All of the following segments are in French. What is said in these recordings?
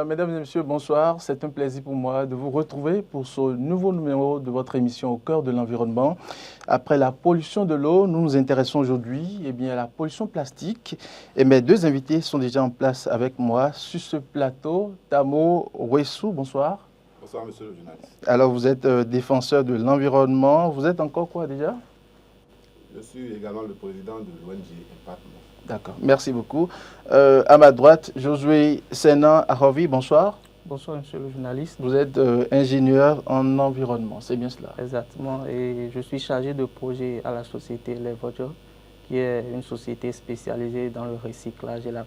Mesdames et messieurs, bonsoir. C'est un plaisir pour moi de vous retrouver pour ce nouveau numéro de votre émission Au cœur de l'environnement. Après la pollution de l'eau, nous nous intéressons aujourd'hui à la pollution plastique. Et mes deux invités sont déjà en place avec moi sur ce plateau. Tamo Ouessou, bonsoir. Bonsoir, monsieur le journaliste. Alors, vous êtes défenseur de l'environnement. Vous êtes encore quoi déjà? Je suis également le président de l'ONG Impact. D'accord, merci beaucoup. À ma droite, Josué Senan Arovi, bonsoir. Bonsoir, monsieur le journaliste. Vous êtes ingénieur en environnement, c'est bien cela? Exactement, et je suis chargé de projet à la société Les Voitures, qui est une société spécialisée dans le recyclage et la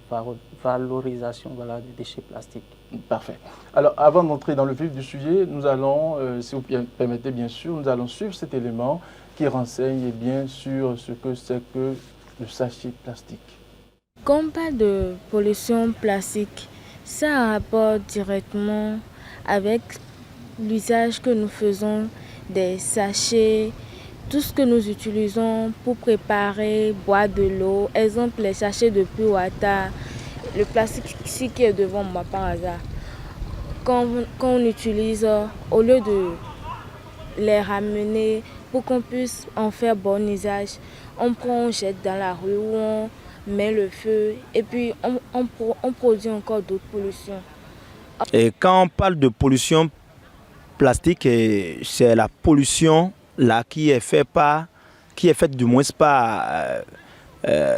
valorisation des déchets plastiques. Parfait. Alors, avant d'entrer dans le vif du sujet, nous allons, si vous permettez bien sûr, nous allons suivre cet élément qui renseigne bien sur ce que c'est que le sachet plastique. Quand on parle de pollution plastique, ça a un rapport directement avec l'usage que nous faisons des sachets, tout ce que nous utilisons pour préparer, boire de l'eau. Exemple, les sachets de Pure Water, le plastique ici qui est devant moi par hasard. Quand on utilise, au lieu de les ramener pour qu'on puisse en faire bon usage, on prend, on jette dans la rue où on met le feu et puis on produit encore d'autres pollutions. Et quand on parle de pollution plastique, c'est la pollution là qui est faite du moins par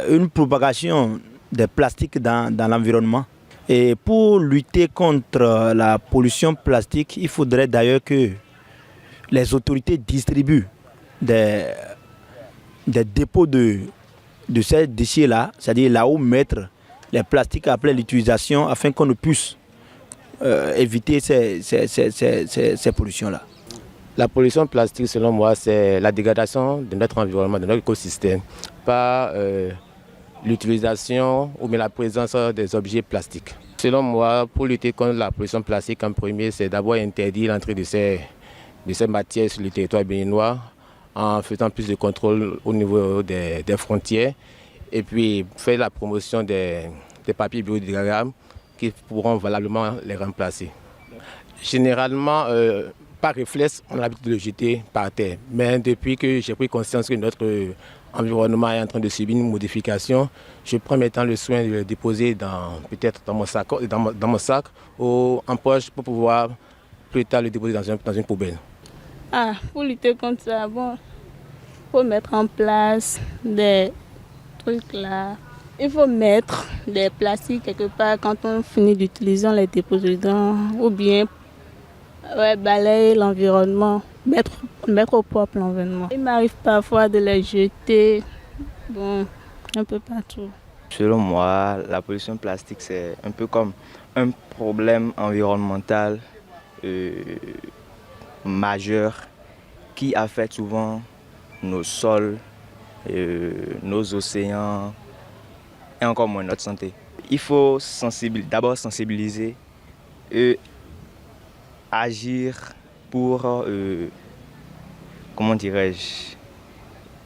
une propagation des plastiques dans l'environnement. Et pour lutter contre la pollution plastique, il faudrait d'ailleurs que les autorités distribuent des dépôts de ces déchets-là, c'est-à-dire là où mettre les plastiques après l'utilisation afin qu'on ne puisse éviter ces pollutions-là. La pollution plastique, selon moi, c'est la dégradation de notre environnement, de notre écosystème, par l'utilisation ou bien la présence des objets plastiques. Selon moi, pour lutter contre la pollution plastique, en premier, c'est d'abord interdire l'entrée de ces matières sur le territoire béninois, en faisant plus de contrôle au niveau des frontières et puis faire la promotion des papiers biodégradables qui pourront valablement les remplacer. Généralement, par réflexe, on a l'habitude de le jeter par terre. Mais depuis que j'ai pris conscience que notre environnement est en train de subir une modification, je prends maintenant le soin de le déposer peut-être dans mon sac ou en poche pour pouvoir plus tard le déposer dans une poubelle. Pour lutter contre ça, il faut mettre en place des trucs là. Il faut mettre des plastiques quelque part quand on finit d'utiliser, on les dépose dedans. Ou bien balayer l'environnement, mettre au propre l'environnement. Il m'arrive parfois de les jeter, un peu partout. Selon moi, la pollution plastique, c'est un peu comme un problème environnemental majeur qui affecte souvent nos sols, nos océans et encore moins notre santé. Il faut d'abord sensibiliser et agir pour,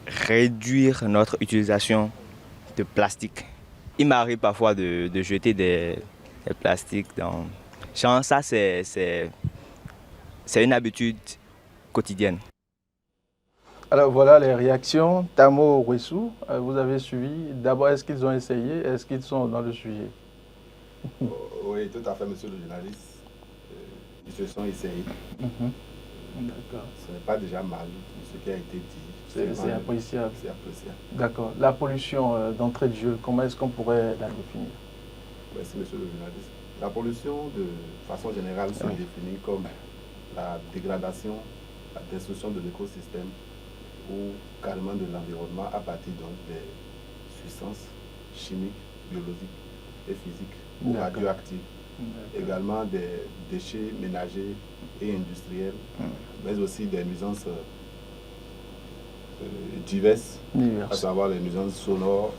réduire notre utilisation de plastique. Il m'arrive parfois de jeter des plastiques dans... Ça, c'est une habitude quotidienne. Alors voilà les réactions. Tamo Ouessou, vous avez suivi. D'abord, est-ce qu'ils ont essayé? Est-ce qu'ils sont dans le sujet? Oui, tout à fait, monsieur le journaliste. Ils se sont essayés. D'accord. Ce n'est pas déjà mal ce qui a été dit. C'est appréciable. C'est appréciable. D'accord. La pollution d'entrée de jeu, comment est-ce qu'on pourrait la définir? Merci, monsieur le journaliste. La pollution, de façon générale, se définit comme la dégradation, la destruction de l'écosystème ou carrément de l'environnement à partir donc des substances chimiques, biologiques et physiques ou radioactives. Également des déchets ménagers et industriels, mais aussi des nuisances diverses, à savoir les nuisances sonores,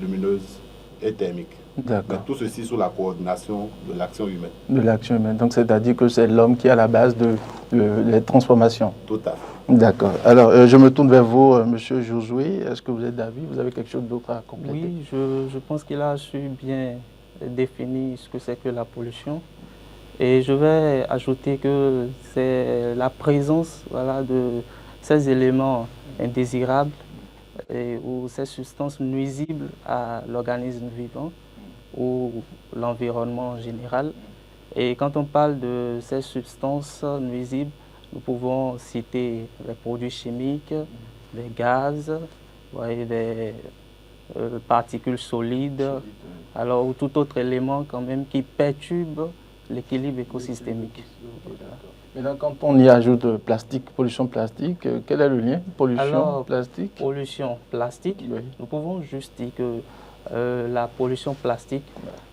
lumineuses et thermiques. Mais tout ceci sous la coordination de l'action humaine. De l'action humaine. Donc, c'est-à-dire que c'est l'homme qui est à la base de les transformations. Tout à fait. D'accord. Alors, je me tourne vers vous, monsieur Josué. Est-ce que vous êtes d'avis? Vous avez quelque chose d'autre à compléter? Oui, je pense qu'il a su bien définir ce que c'est que la pollution. Et je vais ajouter que c'est la présence de ces éléments indésirables ou ces substances nuisibles à l'organisme vivant ou l'environnement en général. Et quand on parle de ces substances nuisibles, nous pouvons citer les produits chimiques, les gaz, des particules solides, alors ou tout autre élément quand même qui perturbe l'équilibre écosystémique. Maintenant, quand on y ajoute plastique, pollution plastique, quel est le lien? Plastique? Pollution plastique, oui. Nous pouvons juste dire que la pollution plastique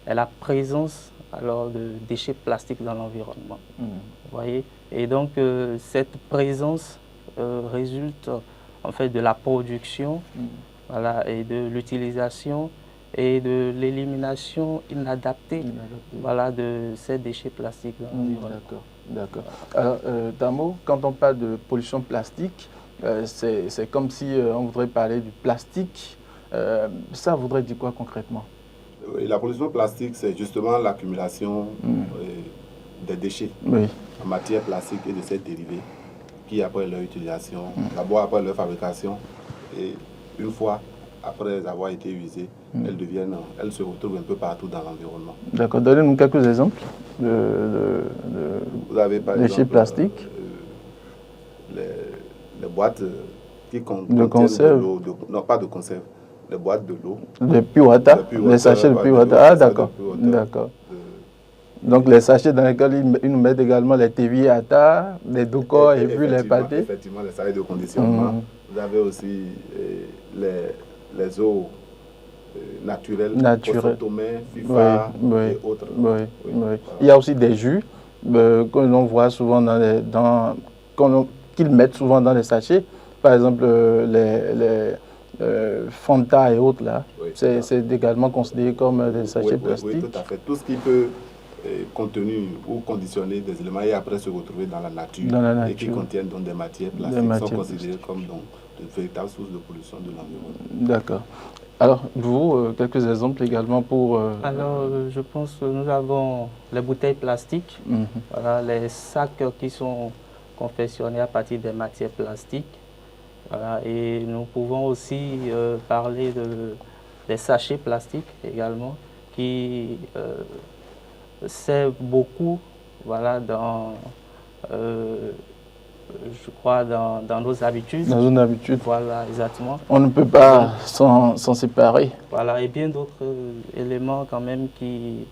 est la présence de déchets plastiques dans l'environnement. Vous voyez? Et donc, cette présence résulte en fait de la production et de l'utilisation et de l'élimination inadaptée de ces déchets plastiques dans l'environnement. D'accord. Alors, Damo, quand on parle de pollution plastique, c'est comme si on voudrait parler du plastique. Ça voudrait dire quoi concrètement? Oui, la pollution plastique, c'est justement l'accumulation des déchets en matière plastique et de ses dérivés qui, après leur utilisation, d'abord après leur fabrication, et une fois après avoir été usées, elles se retrouvent un peu partout dans l'environnement. D'accord. Donnez-nous quelques exemples Vous avez par déchets exemple, plastiques. Les boîtes qui contiennent de l'eau, non pas de conserve, les boîtes de l'eau. Le pure water, les sachets de pure water. Ah, d'accord. D'accord. Donc les sachets dans lesquels ils nous mettent également les Teviata, les Douko et puis les pâtés. Effectivement, les sachets de conditionnement. Vous avez aussi les eaux naturelles, Tomé, FIFA et autres. Il y a aussi des jus que l'on voit souvent qu'ils mettent souvent dans les sachets. Par exemple, les Fanta et autres, là, c'est également considéré comme des sachets plastiques. Oui, tout à fait. Tout ce qui peut contenir ou conditionner des éléments et après se retrouver dans la nature, et qui contiennent donc des matières plastiques sont considérés comme donc, de véritables sources de pollution de l'environnement. D'accord. Alors, vous, quelques exemples également pour... Alors, je pense que nous avons les bouteilles plastiques, les sacs qui sont confectionnés à partir des matières plastiques. Et nous pouvons aussi parler des sachets plastiques également qui servent beaucoup dans, je crois, dans nos habitudes. Dans nos habitudes. Voilà, exactement. On ne peut pas s'en séparer. Voilà, et bien d'autres éléments quand même qui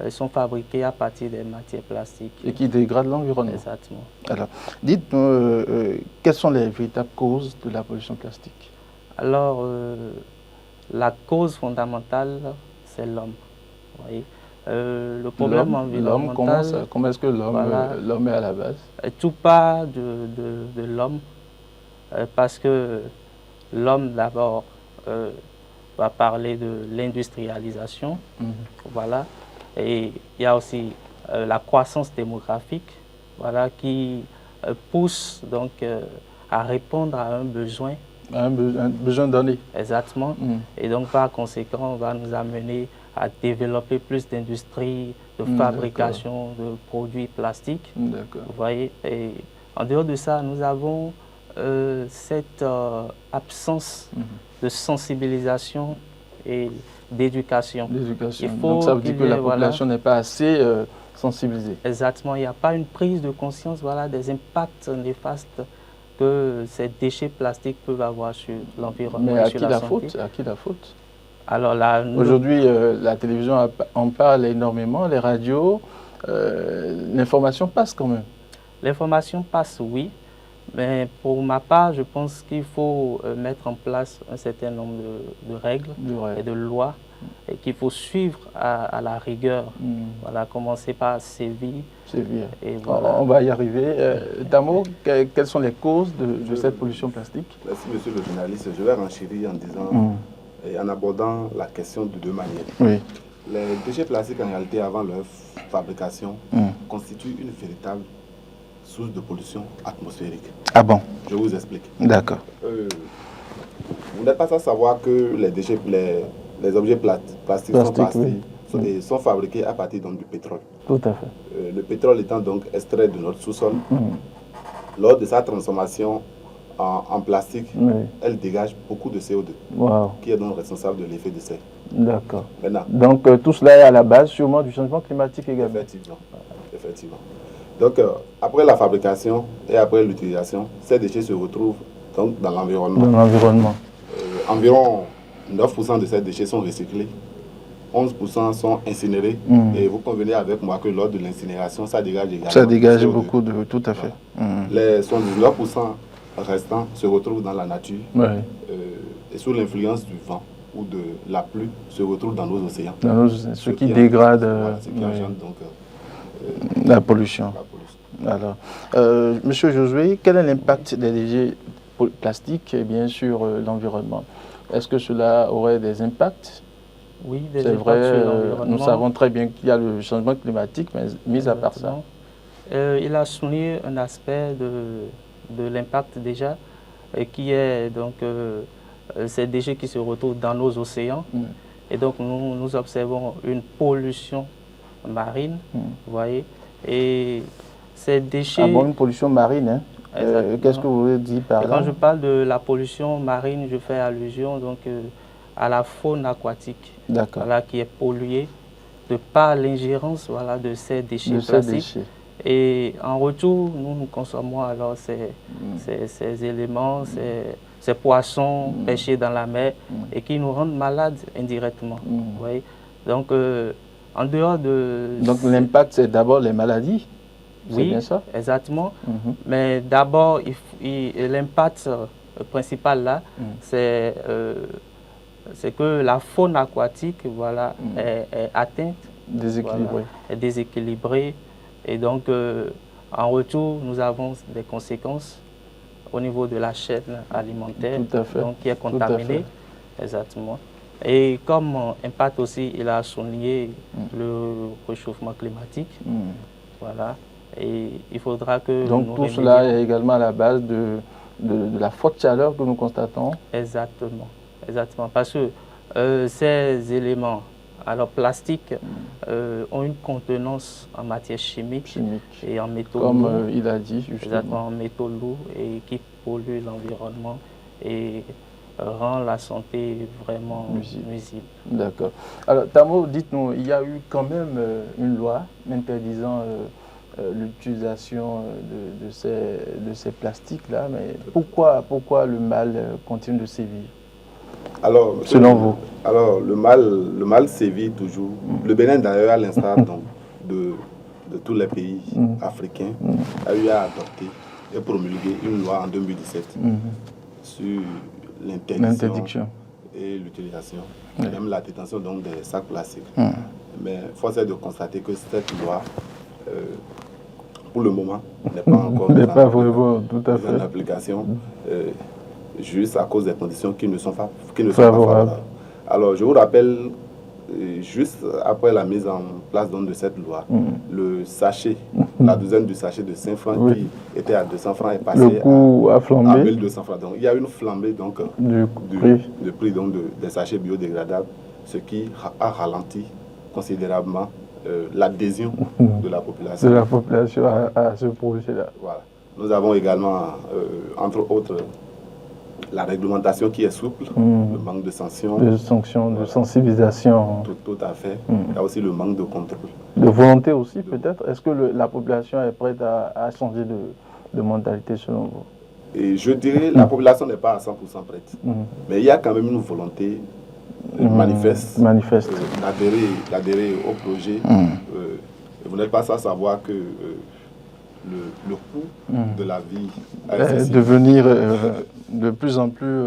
sont fabriqués à partir des matières plastiques. Et qui dégradent l'environnement. Exactement. Alors, dites-nous, quelles sont les véritables causes de la pollution plastique? Alors, la cause fondamentale, c'est l'homme. Vous voyez, le problème environnemental... Comment est-ce que l'homme est à la base? Tout part de l'homme, parce que l'homme, d'abord, va parler de l'industrialisation. Voilà. Et il y a aussi la croissance démographique, qui pousse donc à répondre à un besoin. Un besoin donné. Exactement. Et donc par conséquent, on va nous amener à développer plus d'industries de fabrication de produits plastiques. Vous voyez. Et en dehors de ça, nous avons cette absence de sensibilisation et d'éducation. Donc ça veut dire que la population n'est pas assez sensibilisée. Exactement. Il n'y a pas une prise de conscience des impacts néfastes que ces déchets plastiques peuvent avoir sur l'environnement et sur la santé. À qui la faute? Alors là, aujourd'hui, la télévision en parle énormément, les radios, l'information passe quand même. L'information passe, oui. Mais pour ma part, je pense qu'il faut mettre en place un certain nombre de règles et de lois et qu'il faut suivre à la rigueur. Voilà, commencer par sévir. Et voilà. On va y arriver. Damo, quelles sont les causes de cette pollution plastique? Merci, monsieur le journaliste. Je vais renchérir en disant et en abordant la question de deux manières. Les déchets plastiques, en réalité, avant leur fabrication, constituent une véritable source de pollution atmosphérique. Ah bon? Je vous explique. D'accord. Vous n'êtes pas sans savoir que les déchets, les objets plastiques sont fabriqués à partir donc, du pétrole. Tout à fait. Le pétrole étant donc extrait de notre sous-sol, lors de sa transformation en plastique, elle dégage beaucoup de CO2, qui est donc responsable de l'effet de serre. D'accord. Maintenant, donc tout cela est à la base sûrement du changement climatique également. Effectivement. Donc après la fabrication et après l'utilisation, ces déchets se retrouvent donc dans l'environnement. Environ 9% de ces déchets sont recyclés, 11% sont incinérés, et vous convenez avec moi que lors de l'incinération, ça dégage également. Ça dégage beaucoup de... Tout à fait. Les 79% restants se retrouvent dans la nature et sous l'influence du vent ou de la pluie se retrouvent dans nos océans. Ce qui dégrade ce qui engendre donc la pollution. Alors, Monsieur Josué, quel est l'impact des déchets plastiques sur l'environnement? Est-ce que cela aurait des impacts? Oui, des impacts vrai, sur l'environnement. Nous savons très bien qu'il y a le changement climatique, mais mis à part ça. Il a souligné un aspect de l'impact déjà, qui est donc ces déchets qui se retrouvent dans nos océans. Et donc nous observons une pollution marine, vous voyez, et ces déchets... une pollution marine, hein? Qu'est-ce que vous voulez dire par là? Quand je parle de la pollution marine, je fais allusion donc à la faune aquatique, qui est polluée de par l'ingérence de ces déchets plastiques. Et en retour, nous consommons alors ces éléments, ces poissons pêchés dans la mer et qui nous rendent malades indirectement. Vous voyez? Donc, en dehors de... Donc l'impact, c'est d'abord les maladies? Oui, bien ça? Exactement. Mais d'abord, l'impact principal là, c'est que la faune aquatique est atteinte, est déséquilibrée. Et donc, en retour, nous avons des conséquences au niveau de la chaîne alimentaire, donc, qui est contaminée. Exactement. Et comme impact aussi, il a souligné le réchauffement climatique. Voilà. Et il faudra que... Donc tout cela est également à la base de la forte chaleur que nous constatons. Exactement. Exactement. Parce que ces éléments plastiques ont une contenance en matière chimique et en métaux lourds. Comme il a dit justement. Exactement, en métaux lourds et qui polluent l'environnement et rend la santé vraiment nuisible. D'accord. Alors Tamo, dites-nous, il y a eu quand même une loi interdisant l'utilisation de ces plastiques-là, mais pourquoi le mal continue de sévir? Alors, selon vous? Alors, le mal sévit toujours. Le Bénin, d'ailleurs, à l'instar de tous les pays africains, a eu à adopter et promulguer une loi en 2017 sur l'interdiction et l'utilisation, même la détention donc, des sacs plastiques. Mais force est de constater que cette loi, pour le moment, n'est pas encore en application. Juste à cause des conditions qui ne sont pas favorables. Alors, je vous rappelle, juste après la mise en place donc, de cette loi, le sachet, la douzaine du sachet de 5 francs qui était à 200 francs est passé à 1200 francs. Donc, il y a une flambée donc, du prix donc, des sachets biodégradables, ce qui a ralenti considérablement l'adhésion de la population. À ce projet-là. Voilà. Nous avons également, entre autres, la réglementation qui est souple, le manque de sanctions. De sensibilisation. Tout à fait. Il y a aussi le manque de contrôle. De volonté aussi, peut-être. Est-ce que la population est prête à changer de mentalité selon vous? Et je dirais la population n'est pas à 100% prête. Mais il y a quand même une volonté manifeste d'adhérer au projet. Vous n'êtes pas sans savoir que le coût de la vie est devenir de plus en plus...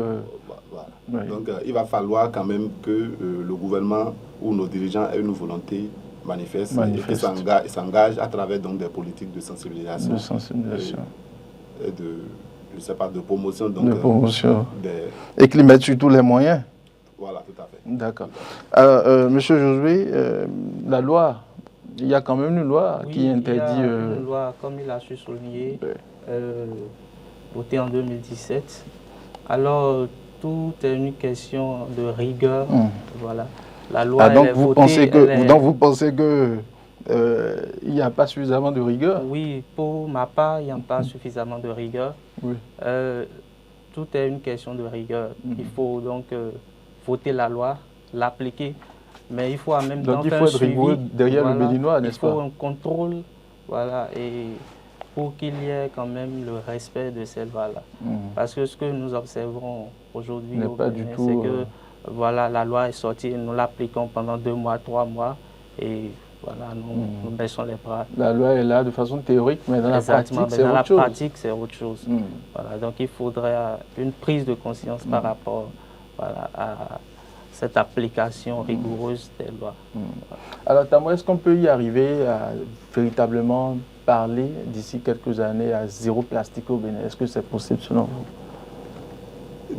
Donc il va falloir quand même que le gouvernement ou nos dirigeants aient une volonté manifeste. Et s'engagent à travers donc, des politiques de sensibilisation. Et de promotion. Donc, et qu'ils mettent sur tous les moyens. Voilà, tout à fait. D'accord. Alors, Monsieur Josué, la loi... Il y a quand même une loi qui interdit... Il y a une loi, comme il a su souligner, votée en 2017. Alors, tout est une question de rigueur. Voilà. La loi, donc, elle est vous votée, pensez que, donc vous pensez que il n'y a pas suffisamment de rigueur? Oui, pour ma part, il n'y a pas suffisamment de rigueur. Oui. Tout est une question de rigueur. Il faut donc voter la loi, l'appliquer, mais il faut en même temps donc il faire faut un être rigoureux suivi. derrière le béninois, n'est-ce pas? Il faut un contrôle, voilà, et pour qu'il y ait quand même le respect de cette loi-là. Parce que ce que nous observons aujourd'hui au Bénin, c'est que voilà, la loi est sortie, nous l'appliquons pendant 2 mois, 3 mois, et voilà, nous baissons les bras. La loi est là de façon théorique, mais dans la pratique, c'est autre chose. Dans la pratique, c'est autre chose. Voilà, donc il faudrait une prise de conscience par rapport, voilà, à cette application rigoureuse des lois. Alors, Tamou, est-ce qu'on peut y arriver à véritablement parler d'ici quelques années à zéro plastique au Bénin? Est-ce que c'est possible selon vous?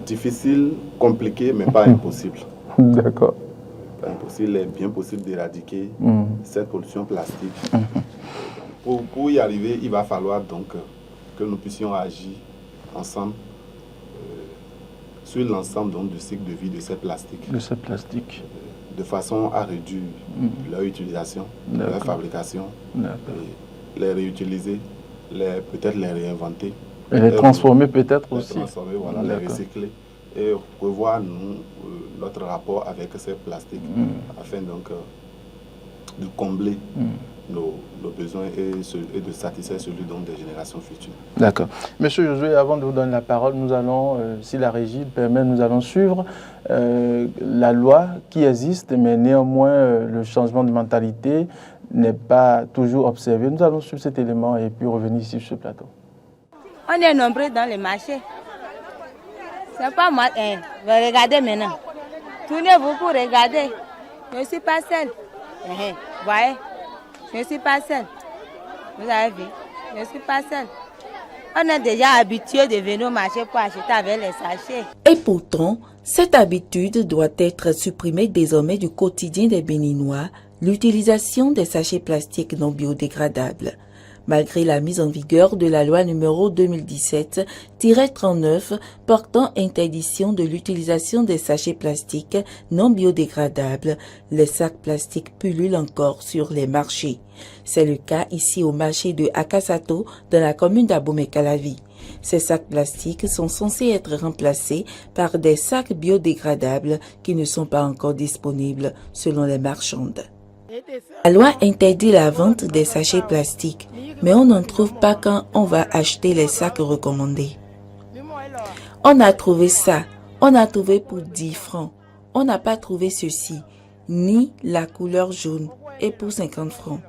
Difficile, compliqué, mais pas impossible. D'accord. Pas impossible, il est bien possible d'éradiquer cette pollution plastique. Pour y arriver, il va falloir donc que nous puissions agir ensemble sur l'ensemble du cycle de vie de ces plastiques. De ces plastiques. De façon à réduire leur utilisation, leur fabrication, les réutiliser, peut-être les réinventer. Et les transformer peut-être aussi. Les transformer, voilà, les recycler. Et revoir notre rapport avec ces plastiques afin donc de combler nos besoins et de satisfaire celui des générations futures. D'accord. Monsieur Josué, avant de vous donner la parole, nous allons, si la régie le permet, nous allons suivre la loi qui existe, mais néanmoins le changement de mentalité n'est pas toujours observé. Nous allons suivre cet élément et puis revenir ici sur ce plateau. On est nombreux dans les marchés. C'est pas moi. Regardez maintenant. Tournez-vous pour regarder. Je ne suis pas seule. Voyez, je ne suis pas seule. Vous avez vu? Je ne suis pas seule. On est déjà habitué de venir au marché pour acheter avec les sachets. Et pourtant, cette habitude doit être supprimée désormais du quotidien des Béninois, l'utilisation des sachets plastiques non biodégradables. Malgré la mise en vigueur de la loi numéro 2017-39 portant interdiction de l'utilisation des sachets plastiques non biodégradables, les sacs plastiques pullulent encore sur les marchés. C'est le cas ici au marché de Akasato dans la commune d'Abomey-Calavi. Ces sacs plastiques sont censés être remplacés par des sacs biodégradables qui ne sont pas encore disponibles selon les marchandes. La loi interdit la vente des sachets plastiques, mais on n'en trouve pas quand on va acheter les sacs recommandés. On a trouvé ça, on a trouvé pour 10 francs. On n'a pas trouvé ceci, ni la couleur jaune, et pour 50 francs.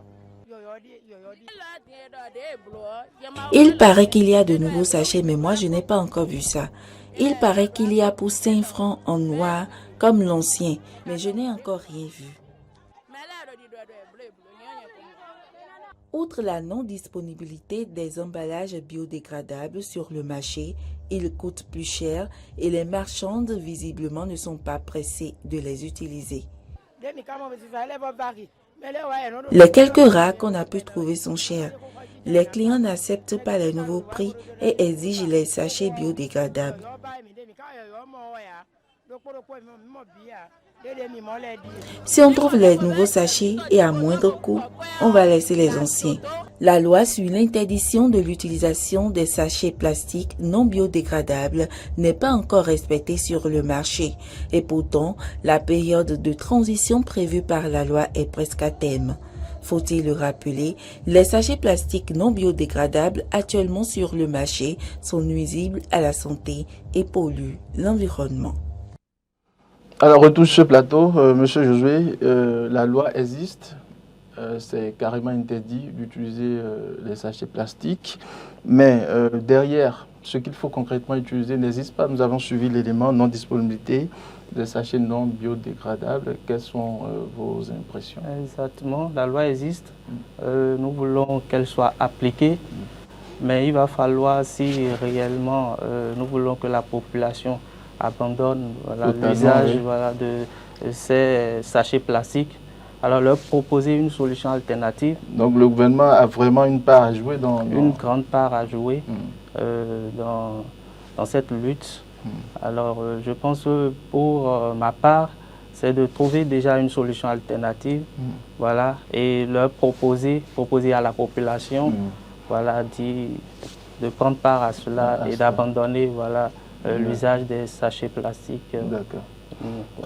Il paraît qu'il y a de nouveaux sachets, mais moi je n'ai pas encore vu ça. Il paraît qu'il y a pour 5 francs en noir, comme l'ancien, mais je n'ai encore rien vu. Outre la non-disponibilité des emballages biodégradables sur le marché, ils coûtent plus cher et les marchandes visiblement ne sont pas pressées de les utiliser. Les quelques rares qu'on a pu trouver sont chers. Les clients n'acceptent pas les nouveaux prix et exigent les sachets biodégradables. Si on trouve les nouveaux sachets et à moindre coût, on va laisser les anciens. La loi sur l'interdiction de l'utilisation des sachets plastiques non biodégradables n'est pas encore respectée sur le marché. Et pourtant, la période de transition prévue par la loi est presque à terme. Faut-il le rappeler, les sachets plastiques non biodégradables actuellement sur le marché sont nuisibles à la santé et polluent l'environnement. Alors, retour sur ce plateau, Monsieur Josué, la loi existe, c'est carrément interdit d'utiliser les sachets plastiques, mais derrière, ce qu'il faut concrètement utiliser n'existe pas. Nous avons suivi l'élément non-disponibilité des sachets non biodégradables. Quelles sont vos impressions? Exactement, la loi existe, nous voulons qu'elle soit appliquée, mais il va falloir, si réellement nous voulons que la population abandonne l'usage de ces sachets plastiques, alors leur proposer une solution alternative. Donc le gouvernement a vraiment une part à jouer dans... Une grande part à jouer dans cette lutte. Alors je pense que pour ma part, c'est de trouver déjà une solution alternative, voilà, et leur proposer à la population, voilà, de prendre part à cela et d'abandonner, voilà, l'usage des sachets plastiques. D'accord.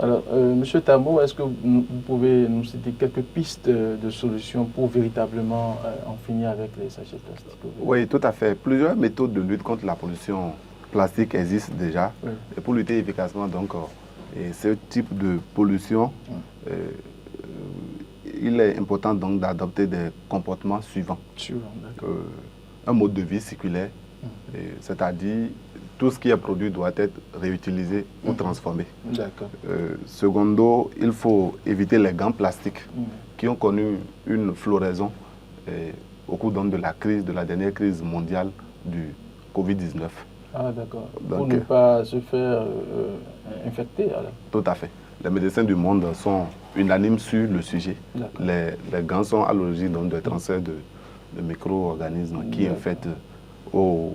Alors, Monsieur Tambo, est-ce que vous pouvez nous citer quelques pistes de solutions pour véritablement en finir avec les sachets plastiques? Oui, tout à fait. Plusieurs méthodes de lutte contre la pollution plastique existent déjà. Oui. Et pour lutter efficacement, donc, et ce type de pollution, il est important donc d'adopter des comportements suivants. Un mode de vie circulaire, c'est-à-dire tout ce qui est produit doit être réutilisé ou transformé. Secondo, il faut éviter les gants plastiques qui ont connu une floraison au cours donc, de la dernière crise mondiale du Covid-19. Ah d'accord. Pour ne pas se faire infecter alors. Tout à fait. Les médecins du monde sont unanimes sur le sujet. Les gants sont à l'origine de transfert de micro-organismes qui infectent au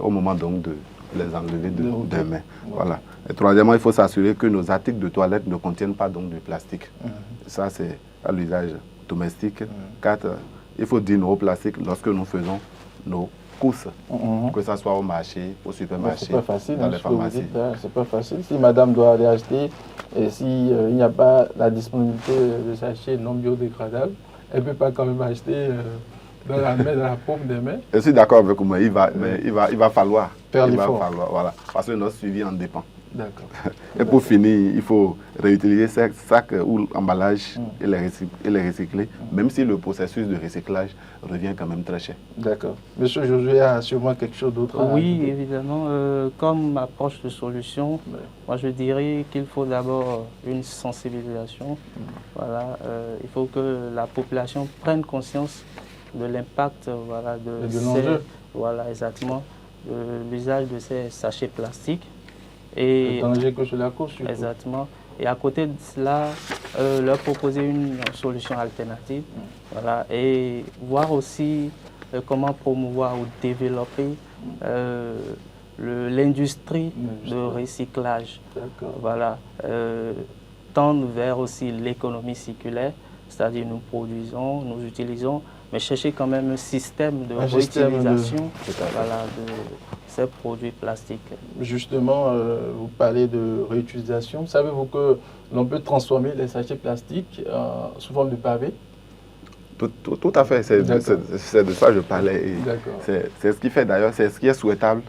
moment donc de les enlever des mains. Voilà. Et troisièmement, il faut s'assurer que nos articles de toilette ne contiennent pas donc du plastique. Ça, c'est à l'usage domestique. 4, il faut dire non au plastique lorsque nous faisons nos courses, que ce soit au marché, au supermarché, dans les pharmacies. C'est pas facile. Si madame doit aller acheter et s'il n'y a pas la disponibilité de sachets non biodégradables, elle ne peut pas quand même acheter dans la paume des mains. Je suis d'accord avec vous, mais il va falloir faire l'effort. Voilà, parce que notre suivi en dépend. D'accord. Et pour finir, il faut réutiliser ces sacs ou emballages et les recycler, même si le processus de recyclage revient quand même très cher. D'accord. Monsieur Josué a sûrement quelque chose d'autre à Oui, ajouter. évidemment. Comme approche de solution, moi je dirais qu'il faut d'abord une sensibilisation. Voilà, il faut que la population prenne conscience de l'impact de l'enjeu. Voilà, exactement, de l'usage de ces sachets plastiques. Et le danger que cela cause, surtout. Exactement. Et à côté de cela, leur proposer une solution alternative. Voilà, et voir aussi comment promouvoir ou développer l'industrie de recyclage. Voilà, tendre vers aussi l'économie circulaire, c'est-à-dire nous produisons, nous utilisons, mais chercher quand même un système de réutilisation de ces produits plastiques. Justement, vous parlez de réutilisation. Savez-vous que l'on peut transformer les sachets plastiques sous forme de pavés? Tout à fait, c'est de ça que je parlais. C'est ce qui fait d'ailleurs, c'est ce qui est souhaitable,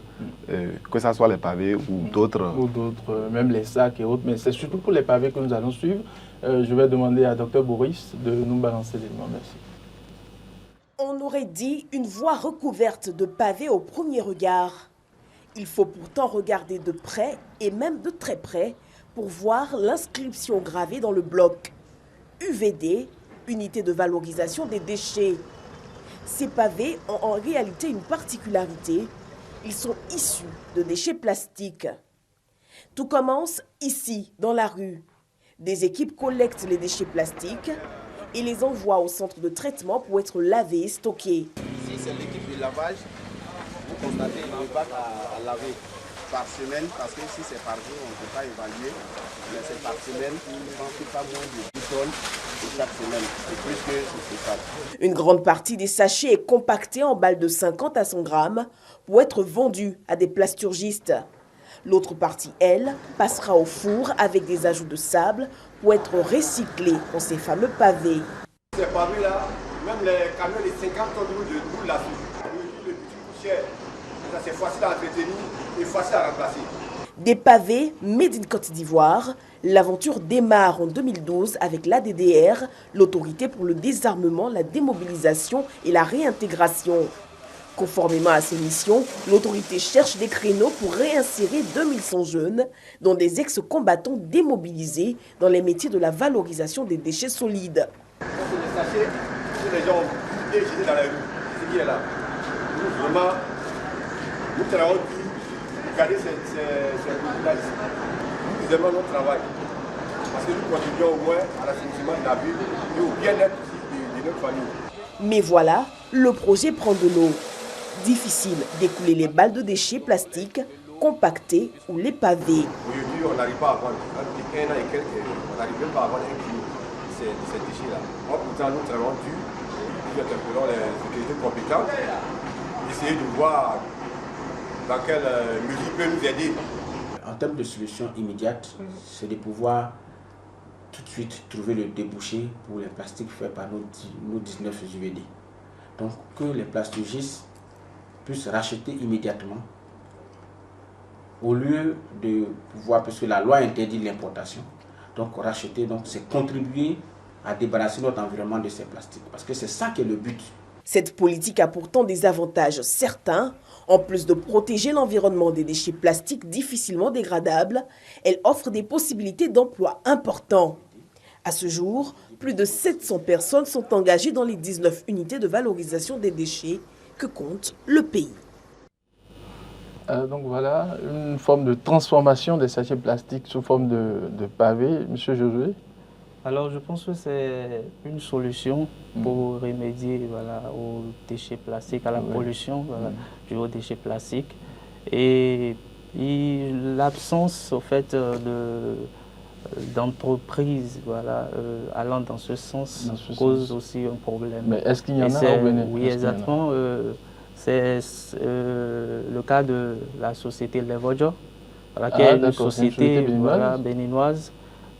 que ce soit les pavés ou d'autres. Ou d'autres, même les sacs et autres, mais c'est surtout pour les pavés que nous allons suivre. Je vais demander à Dr Boris de nous balancer l'élément. Merci. On aurait dit une voie recouverte de pavés au premier regard. Il faut pourtant regarder de près et même de très près pour voir l'inscription gravée dans le bloc. UVD, unité de valorisation des déchets. Ces pavés ont en réalité une particularité. Ils sont issus de déchets plastiques. Tout commence ici, dans la rue. Des équipes collectent les déchets plastiques et les envoient au centre de traitement pour être lavés et stockés. Ici, c'est l'équipe de lavage. Vous constatez le bac à laver par semaine, parce que si c'est par jour, on ne peut pas évaluer. Mais c'est par semaine, je pense que pas moins de 10 tonnes chaque semaine. C'est plus que c'est ça. Une grande partie des sachets est compactée en balles de 50 à 100 grammes pour être vendue à des plasturgistes. L'autre partie, elle, passera au four avec des ajouts de sable pour être recyclée dans ces fameux pavés. Ces pavés-là, même les camions de 50 tonnes de boule là-dessus, le petit poussière, c'est facile à entretenir et facile à remplacer. Des pavés made in Côte d'Ivoire. L'aventure démarre en 2012 avec l'ADDR, l'autorité pour le désarmement, la démobilisation et la réintégration. Conformément à ses missions, l'autorité cherche des créneaux pour réinsérer 2100 jeunes, dont des ex-combattants démobilisés dans les métiers de la valorisation des déchets solides. C'est des sachets que les gens ont jetés dans la rue. C'est ce qui est là. Nous, vraiment, nous travaillons pour garder ces produits-là ici. Nous aimons notre travail. Parce que nous contribuons au moins à l'assainissement de la ville et au bien-être de notre famille. Mais voilà, le projet prend de l'eau. Difficile d'écouler les balles de déchets plastiques, compactés ou les pavés. Aujourd'hui, on n'arrive pas à vendre. 1 an et quelques, on n'arrive même pas à avoir un kilo de ces déchets-là. Moi, pourtant, nous travaillons dur, nous interpellons les autorités compétentes, essayer de voir dans quelle mesure peut nous aider. En termes de solutions immédiates, c'est de pouvoir tout de suite trouver le débouché pour les plastiques faits par nos 19 UVD. Donc que les plastogistes puissent racheter immédiatement au lieu de pouvoir, parce que la loi interdit l'importation, donc racheter, donc c'est contribuer à débarrasser notre environnement de ces plastiques, parce que c'est ça qui est le but. Cette politique a pourtant des avantages certains. En plus de protéger l'environnement des déchets plastiques difficilement dégradables, elle offre des possibilités d'emploi importants. À ce jour, plus de 700 personnes sont engagées dans les 19 unités de valorisation des déchets que compte le pays. Donc voilà, une forme de transformation des sachets plastiques sous forme de pavés. Monsieur Josué? Alors je pense que c'est une solution pour remédier aux déchets plastiques, à la pollution due aux déchets plastiques. Et l'absence au fait d'entreprises allant dans ce sens cause aussi un problème. Mais est-ce qu'il y en a au Bénin? Oui, exactement. C'est le cas de la société Levojo, qui est une société béninoise,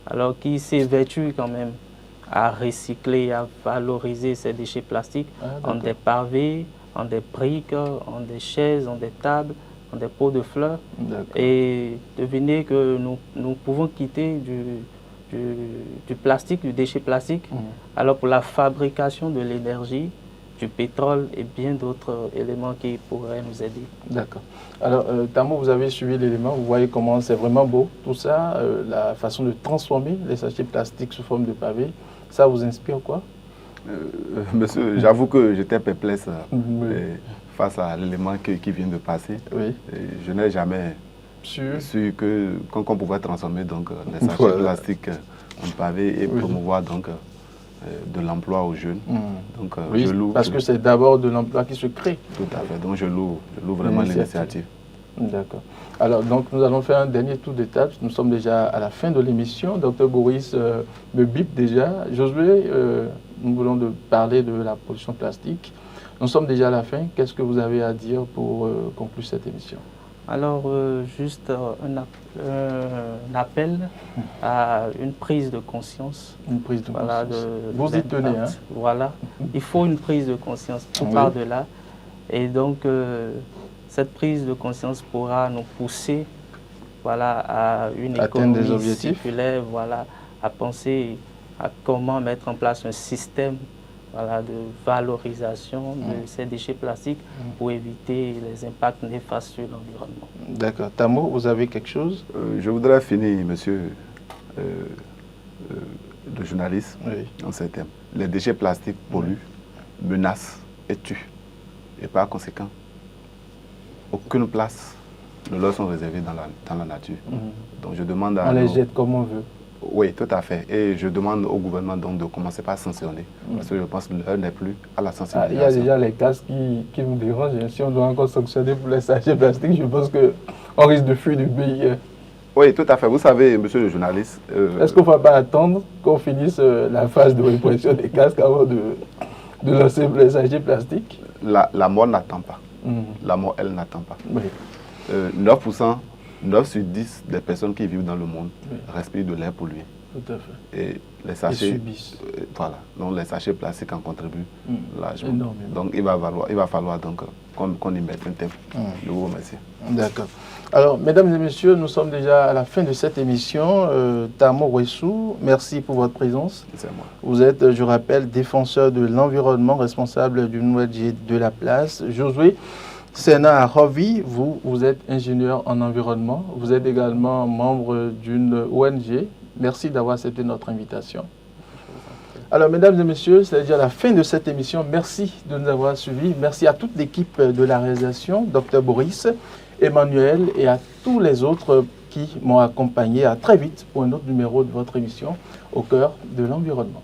alors qui s'évertue quand même à recycler, à valoriser ces déchets plastiques en des pavés, en des briques, en des chaises, en des tables, en des pots de fleurs. Et devinez que nous pouvons quitter du plastique, du déchet plastique, alors pour la fabrication de l'énergie, du pétrole et bien d'autres éléments qui pourraient nous aider. D'accord. Alors, Tamo, vous avez suivi l'élément, vous voyez comment c'est vraiment beau, tout ça, la façon de transformer les sachets plastiques sous forme de pavés, ça vous inspire quoi? Monsieur, j'avoue que j'étais perplexe face à l'élément qui vient de passer. Oui. Je n'ai jamais su qu'on pouvait transformer donc, les sachets plastiques en pavés et promouvoir donc, de l'emploi aux jeunes. Donc, oui, parce que c'est d'abord de l'emploi qui se crée. Tout à fait, donc je loue vraiment l'initiative. D'accord. Alors, donc, nous allons faire un dernier tour d'étape. Nous sommes déjà à la fin de l'émission. Dr Boris me bip déjà. Josué, nous voulons parler de la pollution plastique. Nous sommes déjà à la fin. Qu'est-ce que vous avez à dire pour conclure cette émission? Alors, juste un appel à une prise de conscience. Une prise de conscience. Vous y tenez, hein? Voilà. Il faut une prise de conscience tout par-delà. Et donc, cette prise de conscience pourra nous pousser à une économie circulaire, à penser à comment mettre en place un système de valorisation de ces déchets plastiques pour éviter les impacts néfastes sur l'environnement. D'accord. Tamo, vous avez quelque chose? Je voudrais finir, monsieur le journaliste, dans ce thème. Les déchets plastiques polluent, menacent et tuent. Et par conséquent, aucune place ne leur sont réservées dans la nature. Donc je demande à... On les jette comme on veut. Oui, tout à fait. Et je demande au gouvernement donc de commencer par sanctionner. Parce que je pense que l'heure n'est plus à la sensibilisation. Il y a déjà les casques qui nous dérangent. Si on doit encore sanctionner pour les sachets plastiques, je pense qu'on risque de fuir du pays. Oui, tout à fait. Vous savez, monsieur le journaliste... Est-ce qu'on ne va pas attendre qu'on finisse la phase de répression des casques avant de lancer les sachets plastiques? La mort n'attend pas. La mort, elle n'attend pas. Oui. 9 sur 10 des personnes qui vivent dans le monde respirent de l'air pollué. Tout à fait. Et les sachets, subissent. Voilà. Donc les sachets plastiques en contribuent largement. Énormément. Donc il va falloir donc qu'on y mette un thème. Je vous remercie. D'accord. Alors, mesdames et messieurs, nous sommes déjà à la fin de cette émission. Tamo Wessou, merci pour votre présence. C'est moi. Vous êtes, je rappelle, défenseur de l'environnement, responsable du ONG de la place. Josué Sena Rovi, vous êtes ingénieur en environnement. Vous êtes également membre d'une ONG. Merci d'avoir accepté notre invitation. Alors, mesdames et messieurs, c'est déjà la fin de cette émission. Merci de nous avoir suivis. Merci à toute l'équipe de la réalisation, Dr Boris, Emmanuel et à tous les autres qui m'ont accompagné. À très vite pour un autre numéro de votre émission Au cœur de l'environnement.